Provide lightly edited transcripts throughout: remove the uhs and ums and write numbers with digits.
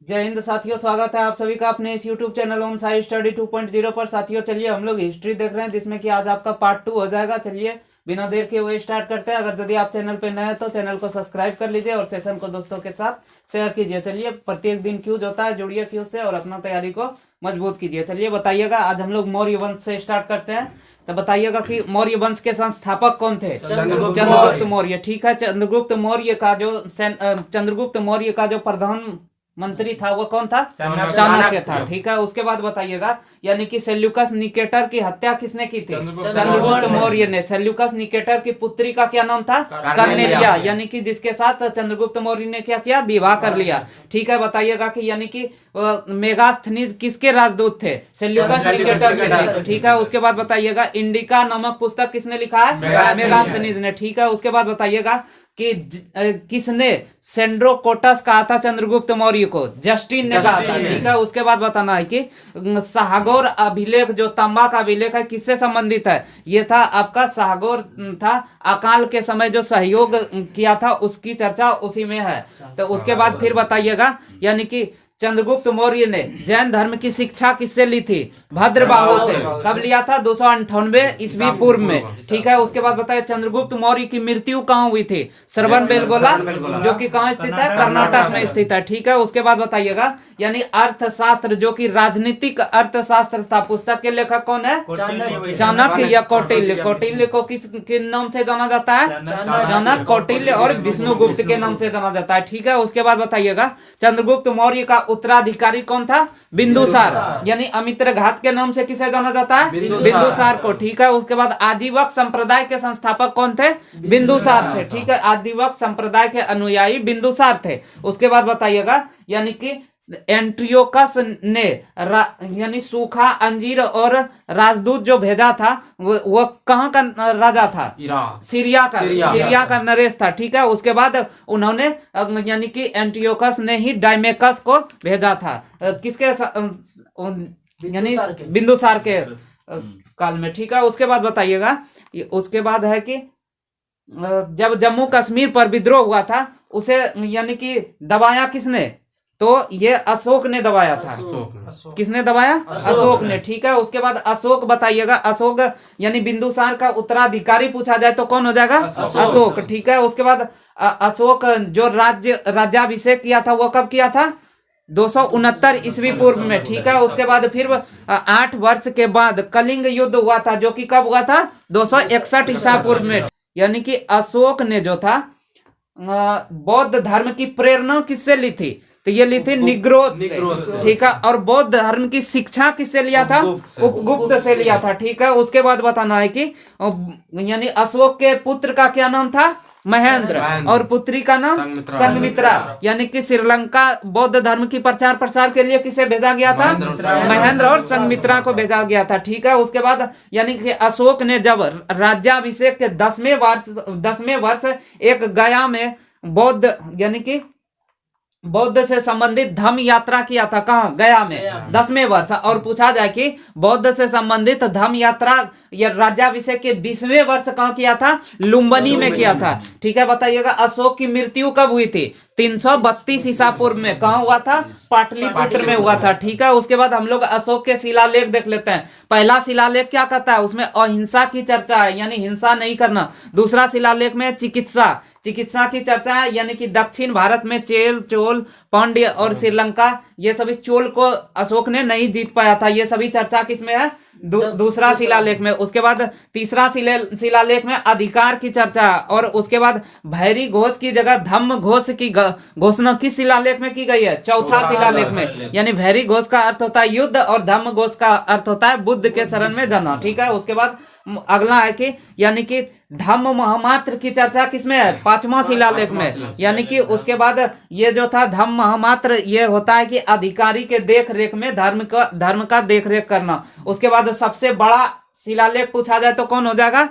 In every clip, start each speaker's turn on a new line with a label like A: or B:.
A: जय हिंद साथियों, स्वागत है आप सभी का अपने इस YouTube चैनल ओम साई स्टडी 2.0 पर। साथियों चलिए हम लोग हिस्ट्री देख रहे हैं, जिसमें कि आज आपका पार्ट 2 हो जाएगा। चलिए बिना देर के वो स्टार्ट करते हैं। अगर यदि आप चैनल पे नए हैं तो चैनल को सब्सक्राइब कर लीजिए और सेशन को दोस्तों के साथ शेयर कीजिए। चलिए प्रत्येक दिन क्यूज होता है, जुड़िए क्यूज से और अपना तैयारी को मजबूत कीजिए। चलिए बताइएगा, आज हम लोग मौर्य वंश से स्टार्ट करते हैं। तो बताइएगा कि मौर्य वंश के संस्थापक कौन थे? चंद्रगुप्त मौर्य। ठीक है, चंद्रगुप्त मौर्य का जो प्रधान मंत्री था वो कौन था? चाणक्य था। ठीक है, उसके बाद बताइएगा, यानी कि सेल्यूकस निकेटर की हत्या किसने की थी? चंद्रगुप्त मौर्य ने। सेल्यूकस निकेटर की पुत्री का क्या नाम था? कर्नेलिया, यानी कि जिसके साथ चंद्रगुप्त मौर्य ने क्या किया? विवाह कर लिया। ठीक है, बताइएगा कि यानी कि मेगास्थनीज किसके राजदूत थे? सेल्यूकस निकेटर के। ठीक है, उसके बाद बताइएगा, इंडिका नामक पुस्तक किसने लिखा है? मेगास्थनीज ने। ठीक है, उसके बाद बताइएगा कि किसने सेंड्रोकोटस कहा था चंद्रगुप्त मौर्य को? जस्टिन ने कहा था। ठीक है, उसके बाद बताना है कि शाहगौर अभिलेख, जो तांबा का अभिलेख है, किससे संबंधित है? ये था आपका शाहगौर था, अकाल के समय जो सहयोग किया था उसकी चर्चा उसी में है। तो उसके बाद फिर बताइएगा, यानी कि चंद्रगुप्त मौर्य ने जैन धर्म की शिक्षा किससे ली थी? भद्रबाहु से। कब लिया था? 298 ईस्वी पूर्व में। ठीक है, उसके बाद बताइए, चंद्रगुप्त मौर्य की मृत्यु कहाँ हुई थी? श्रवणबेलगोला, जो कि कहाँ स्थित है? कर्नाटक में स्थित है। ठीक है, उसके बाद बताइएगा, यानी अर्थशास्त्र, जो कि राजनीतिक अर्थशास्त्र था, पुस्तक के लेखक कौन है? चाणक्य या कौटिल्य। कौटिल्य को किस नाम से जाना जाता है? चाणक्य, कौटिल्य और विष्णुगुप्त के नाम से जाना जाता है। ठीक है, उसके बाद बताइएगा, चंद्रगुप्त मौर्य का उत्तराधिकारी कौन था? बिंदुसार, यानी अमित्र घात के नाम से किसे जाना जाता है? बिंदुसार को। ठीक है, उसके बाद आजीवक संप्रदाय के संस्थापक कौन थे? बिंदुसार थे। ठीक है, आजीवक संप्रदाय के अनुयायी बिंदुसार थे। उसके बाद बताइएगा, यानी कि एंट्रियोकस ने यानी सूखा अंजीर और राजदूत जो भेजा था, वो कहाँ का राजा था? सीरिया का नरेश था। ठीक है, उसके बाद उन्होंने यानी कि एंटियोकस ने ही डायमेकस को भेजा था। किसके यानी बिंदुसार के काल में। ठीक है, उसके बाद बताइएगा, उसके बाद है कि जब जम्मू कश्मीर पर विद्रोह हुआ था, उसे यानी कि दबाया किसने? तो ये अशोक ने दबाया था। किसने दबाया? अशोक ने। ठीक है, उसके बाद अशोक बताइएगा, अशोक यानी बिंदुसार का उत्तराधिकारी पूछा जाए तो कौन हो जाएगा? अशोक। ठीक है, उसके बाद अशोक जो राज्याभिषेक किया था वो कब किया था? 269 ईस्वी पूर्व में। ठीक है, उसके बाद फिर 8 वर्ष के बाद कलिंग युद्ध हुआ था, जो कि कब हुआ था? 261 ईसा पूर्व में। यानी कि अशोक ने जो था बौद्ध धर्म की प्रेरणा किससे ली थी? तो ये ली थी निग्रोध से। ठीक है, और बौद्ध धर्म की शिक्षा किससे लिया था? उपगुप्त से लिया था। ठीक है, उसके बाद बताना है कि यानी अशोक के पुत्र का क्या नाम था? महेंद्र, और पुत्री का नाम संघमित्रा। यानी कि श्रीलंका बौद्ध धर्म की प्रचार प्रसार के लिए किसे भेजा गया था? महेंद्र और संघमित्रा को भेजा गया था। ठीक है, उसके बाद यानी कि अशोक ने जब राज्याभिषेक के 10वें वर्ष एक गया में बौद्ध यानी कि बौद्ध से संबंधित धम्म यात्रा किया था। कहाँ? गया में 10वें वर्ष। और पूछा जाए कि बौद्ध से संबंधित धम्म यात्रा या राज्याभिषेक के 20वें वर्ष कहाँ किया था? लुम्बिनी में किया था। ठीक है, बताइएगा, अशोक की मृत्यु कब हुई थी? 332 ईसा पूर्व में। कहाँ हुआ था? पाटलिपुत्र में हुआ था। ठीक है, उसके बाद हम लोग अशोक के शिलालेख देख लेते हैं। पहला शिलालेख क्या कहता है? उसमें अहिंसा की चर्चा है, यानी हिंसा नहीं करना। दूसरा शिलालेख में चिकित्सा की चर्चा है, यानी कि दक्षिण भारत में चोल, पांड्य और श्रीलंका, ये सभी चोल को अशोक ने नहीं जीत पाया था। ये सभी चर्चा किसमें है? दूसरा शिलालेख में। उसके बाद तीसरा शिलालेख में अधिकार की चर्चा, और उसके बाद भैरी घोष की जगह धम्म घोष की घोषणा किस शिलालेख में की गई है? चौथा शिलालेख में। यानी भैरी घोष का अर्थ होता है युद्ध और धम्म घोष का अर्थ होता है बुद्ध के शरण में जाना। ठीक है, उसके बाद अगला है कि यानी कि धम्म महमात्र की चर्चा किसमें है? 5वां शिलालेख में। यानी कि उसके बाद ये जो था धम्म महमात्र, ये होता है कि अधिकारी के देख रेख में धर्म का देख रेख करना। उसके बाद सबसे बड़ा शिलालेख पूछा जाए तो कौन हो जाएगा?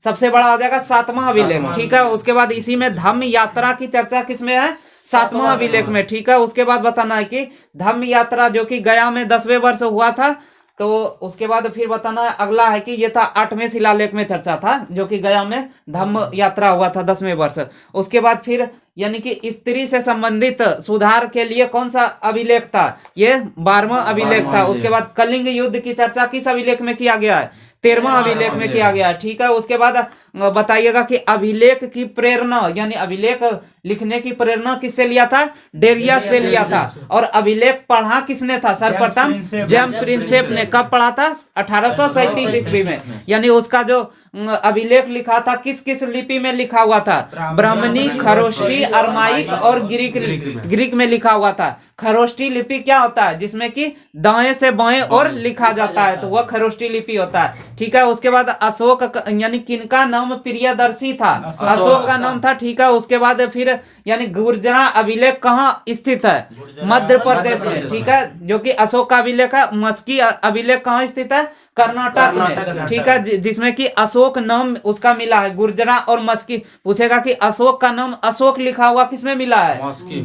A: सबसे बड़ा हो जाएगा 7वां अभिलेख। ठीक है, उसके बाद इसी में धम्म यात्रा की चर्चा किसमें है? 7वां अभिलेख में। ठीक है, उसके बाद बताना है कि धम्म यात्रा जो कि गया में 10वें वर्ष हुआ था, तो उसके बाद फिर बताना अगला है कि ये था 8वें शिलालेख में चर्चा था, जो कि गया में धम्म यात्रा हुआ था 10वें वर्ष। उसके बाद फिर यानी कि स्त्री से संबंधित सुधार के लिए कौन सा अभिलेख था, ये 12वां अभिलेख था। उसके बाद कलिंग युद्ध की चर्चा किस अभिलेख में किया गया है, 13वां अभिलेख में किया गया है। ठीक है, उसके बाद बताइएगा कि अभिलेख की प्रेरणा यानी अभिलेख लिखने की प्रेरणा किससे लिया था, डेरियस से लिया था। और अभिलेख पढ़ा किसने था, सर्वप्रथम जेम्स प्रिंसेप ने। कब पढ़ा था, 1837 ईस्वी में। यानी उसका जो अभिलेख लिखा था किस किस लिपि में लिखा हुआ था, ब्राह्मणी, खरोष्टी, अरमाइक और ग्रीक में लिखा हुआ था। खरोष्टी लिपि क्या होता है, जिसमें कि दाएं से बाएं और लिखा जाता है, तो वह खरोष्टी लिपि होता है। ठीक है, उसके बाद अशोक यानी किनका नाम प्रियदर्शी था, अशोक का नाम था। ठीक है, उसके बाद फिर यानी गुर्जरा अभिलेख कहाँ स्थित है, मध्य प्रदेश में। ठीक है, जो कि अशोक का अभिलेख है। मस्की अभिलेख कहाँ स्थित है, कर्नाटक में। ठीक है, जिसमें कि अशोक नाम उसका मिला है। गुर्जरा और मस्की पूछेगा कि अशोक का नाम अशोक लिखा हुआ किसमें मिला है,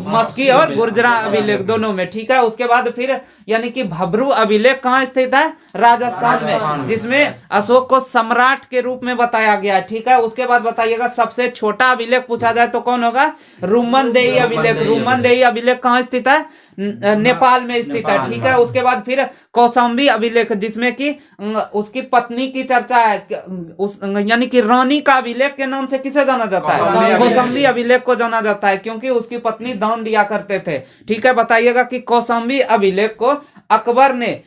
A: मस्की और गुर्जरा अभिलेख दोनों में। ठीक है, उसके बाद फिर यानी कि भब्रू अभिलेख कहाँ स्थित है, राजस्थान में, जिसमें अशोक को सम्राट के रूप में बताया गया है। ठीक है, उसके बाद बताइएगा सबसे छोटा अभिलेख पूछा जाए तो कौन होगा, रुमनदेही अभिलेख। रुमनदेही अभिलेख कहाँ स्थित है, नेपाल में स्थित है। ठीक है, उसके बाद फिर कौशाम्बी अभिलेख, जिसमें कि उसकी पत्नी की चर्चा है, यानी कि रानी का अभिलेख के नाम से किसे जाना जाता है, कौशाम्बी अभिलेख को जाना जाता है, क्योंकि उसकी पत्नी दान दिया करते थे। ठीक है, बताइएगा कि कौशाम्बी अभिलेख को अकबर ने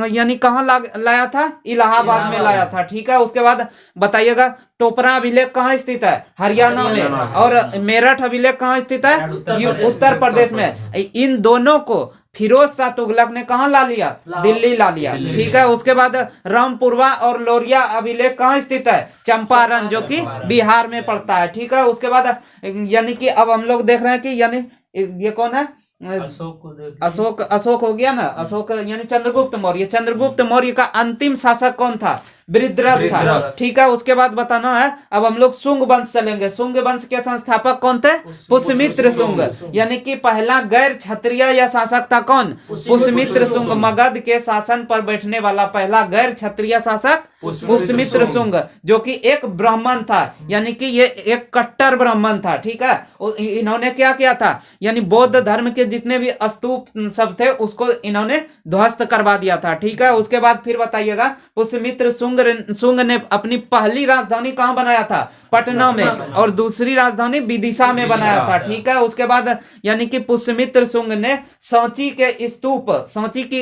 A: यानी कहाँ लाया था, इलाहाबाद में लाया था। ठीक है, उसके बाद बताइएगा टोपरा अभिलेख कहाँ स्थित है, हरियाणा में। और मेरठ अभिलेख कहाँ स्थित है, उत्तर प्रदेश में। इन दोनों को फिरोज शाह तुगलक ने कहाँ ला लिया, दिल्ली ला लिया। ठीक है, उसके बाद रामपुरवा और लोरिया अभिलेख कहाँ स्थित है, चंपारण, जो कि बिहार में पड़ता है। ठीक है, उसके बाद यानी कि अब हम लोग देख रहे हैं कि यानी ये कौन है, अशोक हो गया ना, अशोक यानी चंद्रगुप्त मौर्य। चंद्रगुप्त मौर्य का अंतिम शासक कौन था, वृद्धरथ था। ठीक है, उसके बाद बताना है अब हम लोग शुंग वंश चलेंगे। शुंग वंश के संस्थापक कौन थे, पुष्यमित्र शुंग। यानी कि पहला गैर क्षत्रिय या शासक था कौन, पुष्यमित्र शुंग। मगध के शासन पर बैठने वाला पहला गैर क्षत्रिय शासक पुष्यमित्र शुंग, जो कि एक ब्राह्मण था, यानी कि ये एक कट्टर ब्राह्मण था। ठीक है, इन्होंने क्या किया था, यानी बौद्ध धर्म के जितने भी स्तूप सब थे उसको इन्होंने ध्वस्त करवा दिया था। ठीक है, उसके बाद फिर बताइएगा पुष्यमित्र शुंग ने अपनी पहली राजधानी कहाँ बनाया था, पटना में, और दूसरी राजधानी विदिशा में बनाया था। ठीक है, उसके बाद यानी कि पुष्यमित्र शुंग ने सांची की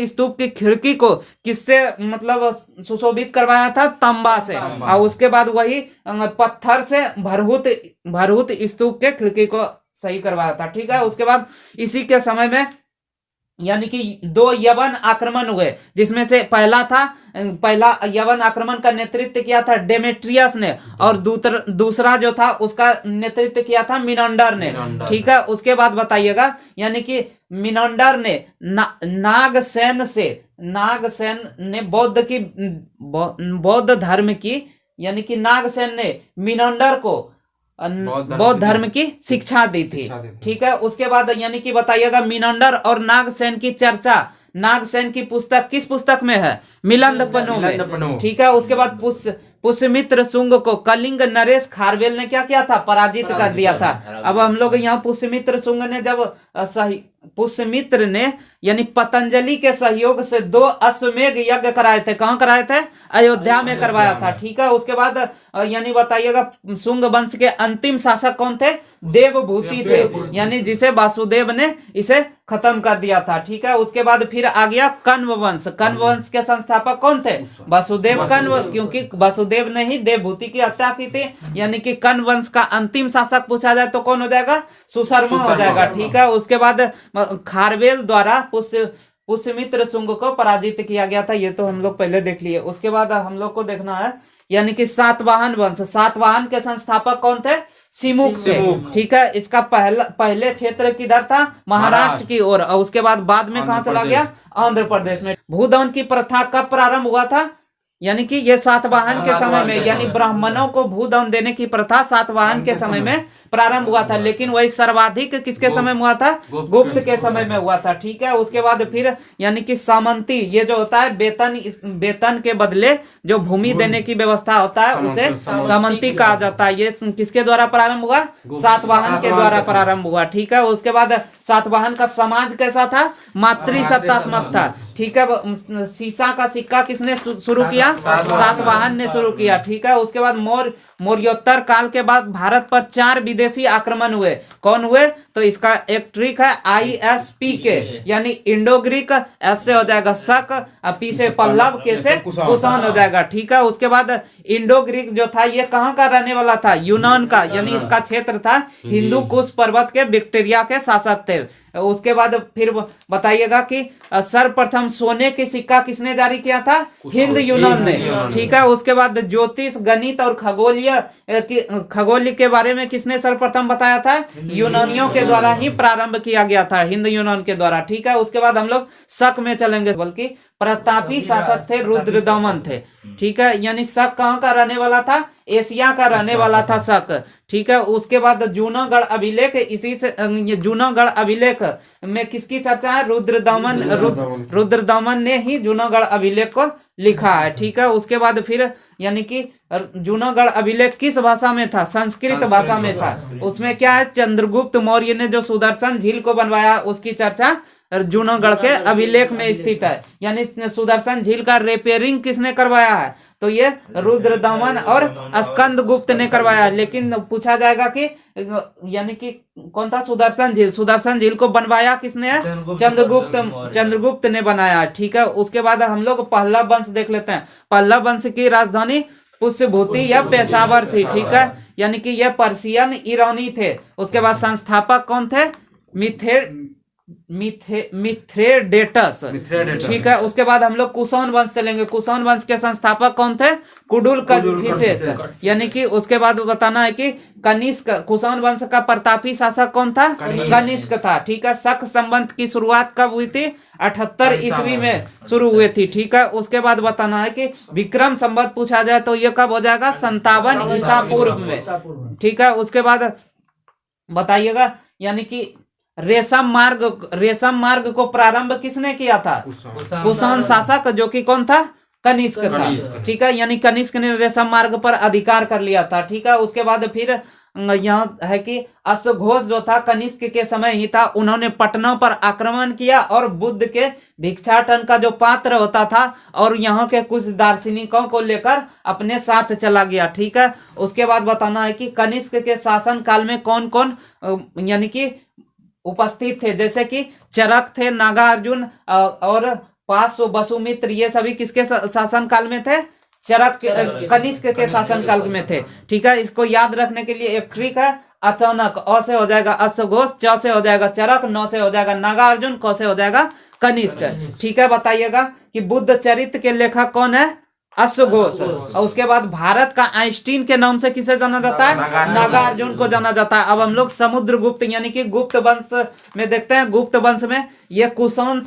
A: स्तूप की खिड़की को किससे मतलब सुशोभित करवाया था, तांबा से। और उसके बाद वही पत्थर से भरहुत स्तूप के खिड़की को सही करवाया था। ठीक है, उसके बाद इसी के समय में यानी कि 2 यवन आक्रमण हुए, जिसमें से पहला यवन आक्रमण का नेतृत्व किया था डेमेट्रियस ने, और दूसरा जो था उसका नेतृत्व किया था मिनांडर ने। ठीक है, उसके बाद बताइएगा यानी कि मिनांडर ने नागसेन ने बौद्ध धर्म की, यानी कि नागसेन ने मिनांडर को बौद्ध धर्म की शिक्षा दी थी। ठीक है, उसके बाद यानी कि बताइएगा मिनांडर और नागसेन की चर्चा नागसेन की पुस्तक किस पुस्तक में है, मिलिंदपनु में। ठीक है, उसके बाद पुष्यमित्र शुंग को कलिंग नरेश खारवेल ने क्या किया था, पराजित कर दिया था। अब हम लोग यहाँ पुष्यमित्र शुंग ने जब पुष्यमित्र ने यानी पतंजलि के सहयोग से 2 अश्वमेध यज्ञ कराए थे, कहाँ कराए थे, अयोध्या में करवाया था। ठीक है, उसके बाद यानी बताइएगा शुंग वंश के अंतिम शासक कौन थे, देवभूति थे, यानी जिसे वासुदेव ने इसे खत्म कर दिया था। ठीक है, उसके बाद फिर आ गया कण्व वंश। कण्व वंश के संस्थापक कौन थे, वासुदेव कण्व, क्योंकि वासुदेव ने ही देवभूति की हत्या की थी। यानी कि कण्व वंश का अंतिम शासक पूछा जाए तो कौन हो जाएगा, सुशर्मा हो जाएगा। ठीक है, उसके बाद खारवेल द्वारा पुष्यमित्र शुंग को पराजित किया गया था, ये तो हम लोग पहले देख लिए। उसके बाद हम लोग को देखना है यानी कि सातवाहन वंश। सातवाहन के संस्थापक कौन थे, सिमुक थे। ठीक है, इसका पहले क्षेत्र किधर था, महाराष्ट्र की ओर, उसके बाद में कहां चला गया, आंध्र प्रदेश में। भूदान की प्रथा कब प्रारंभ हुआ था, यानी कि ये सातवाहन के समय में, यानी ब्राह्मणों को भूदान देने की प्रथा सातवाहन के समय में प्रारंभ हुआ था, लेकिन वही सर्वाधिक किसके समय में हुआ था? गुप्त के समय में हुआ था। ठीक है, उसके बाद फिर यानी कि सामंती, ये जो होता है वेतन के बदले जो भूमि देने की व्यवस्था होता है उसे सामंती कहा जाता है। ये किसके द्वारा प्रारंभ हुआ? सातवाहन के द्वारा प्रारंभ हुआ। ठीक है, उसके बाद सातवाहन का समाज कैसा था? मातृसत्तात्मक था। ठीक है, सीसा का सिक्का किसने शुरू किया? सातवाहन ने शुरू किया। ठीक है, उसके बाद मौर्योत्तर काल के बाद भारत पर 4 विदेशी आक्रमण हुए। कौन हुए? तो इसका एक ट्रिक है ISP के, यानी इंडो ग्रीक, एस से हो जाएगा शक, पी से पल्लव, के से कुषाण हो जाएगा। ठीक है, उसके बाद इंडो ग्रीक जो था ये कहाँ का रहने वाला था? यूनान का, यानी इसका क्षेत्र था। हिंदू कुश पर्वत के बैक्टीरिया के शासक थे। उसके बाद फिर बताइएगा कि सर्वप्रथम सोने की सिक्का किसने जारी किया था? हिंद यूनान ने। ठीक है, उसके बाद ज्योतिष, गणित और खगोलीय के बारे में किसने सर्वप्रथम बताया था? यूनानियों के द्वारा ही प्रारंभ किया गया था, हिंद यूनान के द्वारा। ठीक है, उसके बाद हम लोग शक में चलेंगे, बल्कि प्रतापी शासक थे, रुद्रदमन थे। ठीक है, यानी शक कहाँ का रहने वाला था? एशिया का रहने वाला था शक। ठीक है, उसके बाद जूनागढ़ अभिलेख, इसी से जूनागढ़ अभिलेख में किसकी चर्चा है? रुद्रदमन ने ही जूनागढ़ अभिलेख को लिखा है। ठीक है, उसके बाद फिर यानी कि जूनागढ़ अभिलेख किस भाषा में था? संस्कृत भाषा में था। उसमें क्या है? चंद्रगुप्त मौर्य ने जो सुदर्शन झील को बनवाया उसकी चर्चा जूनागढ़ के अभिलेख में स्थित है। यानी सुदर्शन झील का रिपेयरिंग किसने करवाया है? तो ये रुद्रदमन और स्कंदगुप्त ने करवाया। लेकिन पूछा जाएगा कि यानी कि कौन था? सुदर्शन झील को बनवाया किसने है? चंद्रगुप्त ने बनाया। ठीक है, उसके बाद हम लोग पल्लव वंश देख लेते हैं। पल्लव वंश की राजधानी पुष्यभूति या पेशावर थी। ठीक है, यानी कि यह पर्शियन ईरानी थे। उसके बाद संस्थापक कौन थे? मिथ्रेडेटस। ठीक है, उसके बाद हम लोग कुषाण वंश चलेंगे। कुषाण वंश के संस्थापक कौन थे? कुडुलकफिसेस। यानी कि उसके बाद बताना है कि कनिष्क, कुषाण वंश का प्रतापी शासक कौन था? कनिष्क था। ठीक है, शक संबंध की शुरुआत कब हुई थी? 78 ईस्वी में शुरू हुई थी। ठीक है, उसके बाद बताना है कि विक्रम संबंध पूछा जाए तो ये कब हो जाएगा? 57 ईसा पूर्व में। ठीक है, उसके बाद बताइएगा यानी कि रेशम मार्ग को प्रारंभ किसने किया था? कुषाण शासक, जो कि कौन था? कनिष्क था। ठीक है, यानी कनिष्क ने रेशम मार्ग पर अधिकार कर लिया था। ठीक है, उसके बाद फिर यहाँ है कि अश्वघोष जो था कनिष्क के समय ही था, उन्होंने पटना पर आक्रमण किया और बुद्ध के भिक्षाटन का जो पात्र होता था और यहाँ के कुछ दार्शनिकों को लेकर अपने साथ चला गया। ठीक है, उसके बाद बताना है कि कनिष्क के शासन काल में कौन कौन यानी कि उपस्थित थे, जैसे कि चरक थे, नागार्जुन और पार्श्व वसुमित्र, ये सभी किसके शासन काल में थे? चरक कनिष्क के शासन काल में थे। ठीक है, इसको याद रखने के लिए एक ट्रिक है, अचानक, अ से हो जाएगा अश्वघोष, च से हो जाएगा चरक, न से हो जाएगा नागार्जुन, क से हो जाएगा कनिष्क। ठीक है, बताइएगा कि बुद्ध चरित्र के लेखक कौन है? अश्वघोष। और उसके बाद भारत का आइंस्टीन के नाम से किसे जाना जाता है? नागार्जुन को जाना जाता है। अब हम लोग समुद्रगुप्त यानी कि गुप्त वंश में देखते हैं। गुप्त वंश में ये कुषाण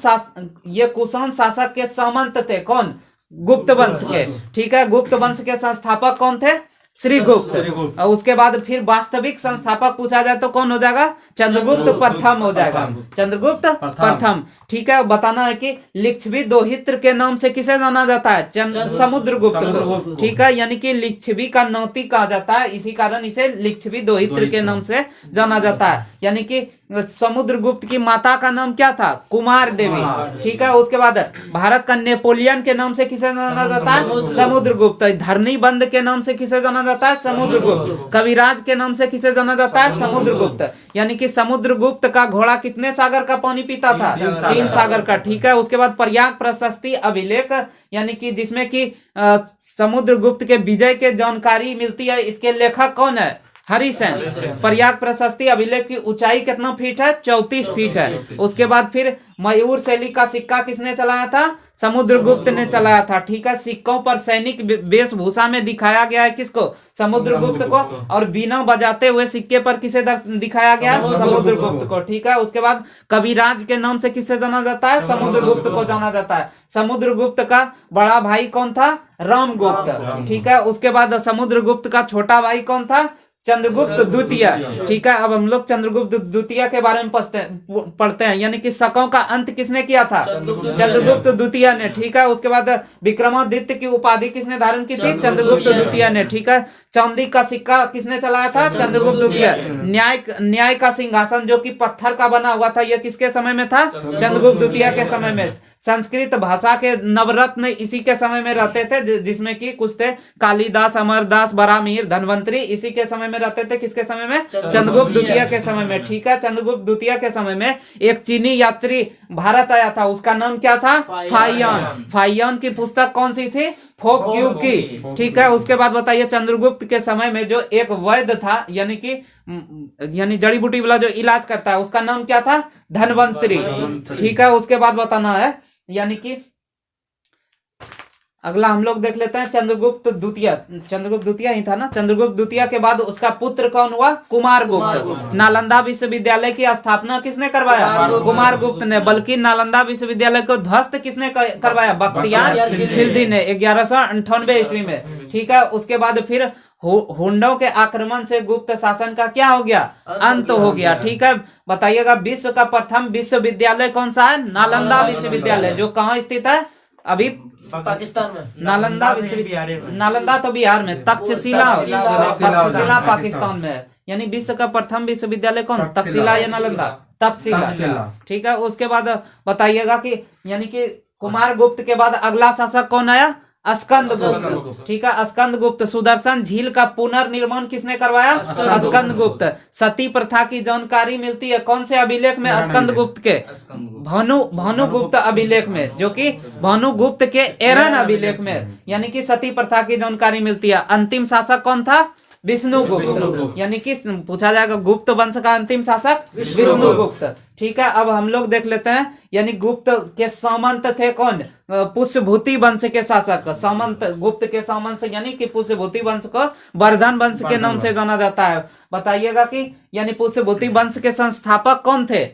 A: शासक के सामंत थे। कौन? गुप्त वंश के। ठीक है, गुप्त वंश के संस्थापक कौन थे? श्रीगुप्त। और उसके बाद फिर वास्तविक संस्थापक पूछा जाए तो कौन हो जाएगा? चंद्रगुप्त प्रथम हो जाएगा, चंद्रगुप्त प्रथम। ठीक है, बताना है कि लिच्छवी दोहित्र के नाम से किसे जाना जाता है? समुद्रगुप्त। ठीक है, यानी कि लिच्छवी का नौती कहा जाता है, इसी कारण इसे लिच्छवी दोहित्र के नाम से जाना जाता है। यानी कि समुद्रगुप्त की माता का नाम क्या था? कुमार देवी। ठीक है, उसके बाद भारत का नेपोलियन के नाम से किसे जाना जाता है? समुद्रगुप्त। धरणीबंध के नाम से किसे जाना जाता है? समुद्रगुप्त। कविराज के नाम से किसे जाना जाता है? समुद्रगुप्त। यानी कि समुद्रगुप्त का घोड़ा कितने सागर का पानी पीता था? 3 सागर का। ठीक है, उसके बाद प्रयाग प्रशस्ति अभिलेख, यानी कि जिसमें कि समुद्रगुप्त के विजय के जानकारी मिलती है, इसके लेखक कौन है? हरिसेन। प्रयाग प्रशस्ति अभिलेख की ऊंचाई कितना फीट है? 34 फीट है। उसके बाद फिर मयूर शैली का सिक्का किसने चलाया था? समुद्रगुप्त ने चलाया था। ठीक है, सिक्कों पर सैनिक वेशभूषा में दिखाया गया है किसको? समुद्रगुप्त को। और बीना बजाते हुए सिक्के पर किसे दिखाया गया? समुद्रगुप्त को। ठीक है, उसके बाद कविराज के नाम से किसे जाना जाता है? समुद्रगुप्त को जाना जाता है। समुद्रगुप्त का बड़ा भाई कौन था? रामगुप्त। ठीक है, उसके बाद समुद्रगुप्त का छोटा भाई कौन था? चंद्रगुप्त द्वितीय। ठीक है, अब हम लोग चंद्रगुप्त द्वितीय के बारे में पढ़ते हैं, यानी कि शकों का अंत किसने किया था? चंद्रगुप्त द्वितीय ने। ठीक है, उसके बाद विक्रमादित्य की उपाधि किसने धारण की थी? चंद्रगुप्त द्वितीय ने। ठीक है, चांदी का सिक्का किसने चलाया था? चंद्रगुप्त द्वितीय। न्याय का सिंहासन जो कि पत्थर का बना हुआ था, यह किसके समय में था? चंद्रगुप्त द्वितीय के समय में। संस्कृत भाषा के नवरत्न इसी के समय में रहते थे, जिसमें कि कुछ थे कालिदास, अमरदास, बरामीर, धनवंतरी, इसी के समय में रहते थे। किसके समय में? चंद्रगुप्त द्वितीय के समय में। ठीक है, चंद्रगुप्त द्वितीय के समय में एक चीनी यात्री भारत आया था, उसका नाम क्या था? फाहियान। फाहियान की पुस्तक कौन सी थी? फोक क्यू की। ठीक है, उसके बाद बताइए चंद्रगुप्त के समय में जो एक वैद्य था, यानी जड़ी बूटी वाला जो इलाज करता है, उसका नाम क्या था? धनवंतरी। ठीक है, उसके बाद बताना है, यानी कि अगला हम लोग देख लेते हैं चंद्रगुप्त द्वितीय। चंद्रगुप्त द्वितीय ही था ना? चंद्रगुप्त द्वितीय के बाद उसका पुत्र कौन हुआ? कुमारगुप्त। नालंदा विश्वविद्यालय की स्थापना किसने करवाया? कुमारगुप्त ने। बल्कि नालंदा विश्वविद्यालय को ध्वस्त किसने करवाया? बख्तियार खिलजी ने 1198 ईस्वी में। ठीक है, उसके बाद फिर हुंडों के आक्रमण से गुप्त शासन का क्या हो गया? अंत हो गया। ठीक है, बताइएगा विश्व का प्रथम विश्वविद्यालय कौन सा है? नालंदा विश्वविद्यालय, जो कहाँ स्थित है? अभी
B: पाकिस्तान में।
A: नालंदा विश्वविद्यालय, नालंदा तो बिहार में, तक्षशिला पाकिस्तान में है। यानी विश्व का प्रथम विश्वविद्यालय कौन? तक्षशिला या नालंदा? तक्षशिला। ठीक है, उसके बाद बताइएगा कि यानी कि कुमारगुप्त के बाद अगला शासक कौन आया? स्कंदगुप्त। ठीक है, स्कंदगुप्त। सुदर्शन झील का पुनर्निर्माण किसने करवाया? स्कंदगुप्त। सती प्रथा की जानकारी मिलती है कौन से अभिलेख में? स्कंदगुप्त के भानुगुप्त अभिलेख में, जो कि भानुगुप्त के एरन अभिलेख में, यानी कि सती प्रथा की जानकारी मिलती है। अंतिम शासक कौन था? विष्णुगुप्त। यानी कि पूछा जाएगा गुप्त वंश का अंतिम शासक विष्णुगुप्त। ठीक है, अब हम लोग देख लेते हैं, यानी गुप्त के सामंत थे कौन? पुष्यभूति वंश के शासक। सामंत, गुप्त के सामंत यानी कि पुष्यभूति वंश को वर्धन वंश के नाम से जाना जाता है। बताइएगा कि यानी पुष्यभूति वंश के संस्थापक कौन थे?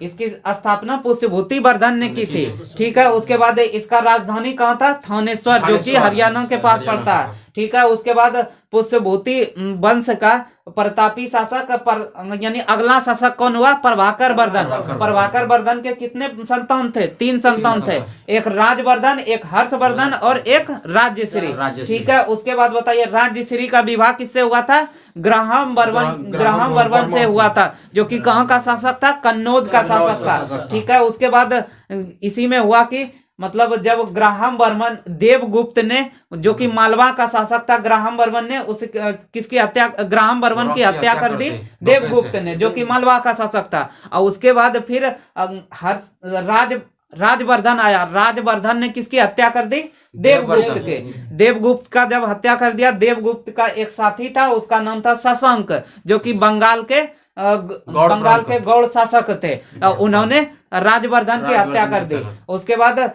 A: इसकी स्थापना पुष्यभूति वर्धन ने की थी। ठीक है, उसके बाद इसका राजधानी कहाँ था? थानेश्वर, जो कि हरियाणा के पास पड़ता है। ठीक है, उसके बाद पुष्यभूति वंश का प्रतापी शासक यानी अगला शासक कौन हुआ? प्रभाकर वर्धन। प्रभाकर वर्धन के कितने संतान थे? 3 संतान थे, एक राजवर्धन, एक हर्षवर्धन और एक राज्यश्री। ठीक है, उसके बाद बताइए राज्यश्री का विवाह किससे हुआ था? ग्राहम वर्मन से हुआ था, जो कि कहाँ का शासक था? कन्नौज का शासक था। ठीक है, उसके बाद इसी में हुआ कि मतलब जब ग्राहम वर्मन, देवगुप्त ने, जो कि मालवा का शासक था, ग्राहम वर्मन ने किसकी हत्या? ग्राहम वर्मन की हत्या कर दी देवगुप्त ने, जो कि मालवा का शासक था। और उसके बाद फिर राजवर्धन आया। राजवर्धन ने किसकी हत्या कर दी? देवगुप्त के। देवगुप्त का जब हत्या कर दिया, देवगुप्त का एक साथी था, उसका नाम था शशांक, जो कि बंगाल के गौड़ शासक थे। उन्होंने राजवर्धन की हत्या कर दी। उसके बाद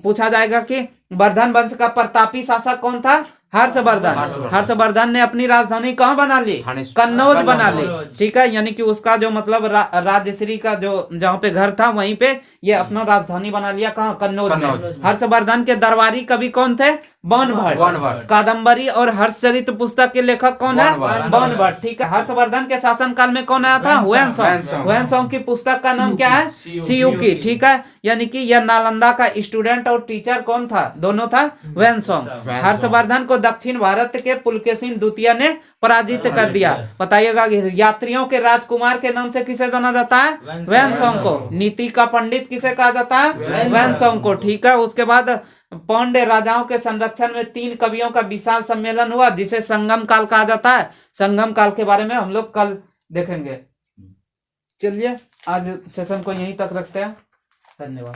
A: पूछा जाएगा कि वर्धन वंश का प्रतापी शासक कौन था? हर्षवर्धन। हर्षवर्धन ने अपनी राजधानी कहाँ बना ली? कन्नौज बना ली। ठीक है, यानी कि उसका जो मतलब राजश्री का जो जहाँ पे घर था, वहीं पे ये अपना राजधानी बना लिया। कहाँ? कन्नौज में। हर्षवर्धन के दरबारी कवि कौन थे? बाणभट्ट। कादम्बरी और हर्षचरित पुस्तक के लेखक कौन है? बाणभट्ट। ठीक है, हर्षवर्धन के शासन काल में कौन आया था? ह्वेनसांग की पुस्तक का नाम क्या है? सियुकी। ठीक है, यानी कि यह नालंदा का स्टूडेंट और टीचर कौन था? दोनों था ह्वेनसांग। हर्षवर्धन को दक्षिण भारत के पुलकेशिन द्वितीय ने पराजित कर दिया। बताइएगा यात्रियों के राजकुमार के नाम से किसे जाना जाता है? ह्वेनसांग को। नीति का पंडित किसे कहा जाता है? ह्वेनसांग को। ठीक है, उसके बाद पांड्य राजाओं के संरक्षण में 3 कवियों का विशाल सम्मेलन हुआ, जिसे संगम काल कहा जाता है। संगम काल के बारे में हम लोग कल देखेंगे। चलिए आज सेशन को यहीं तक रखते हैं। धन्यवाद।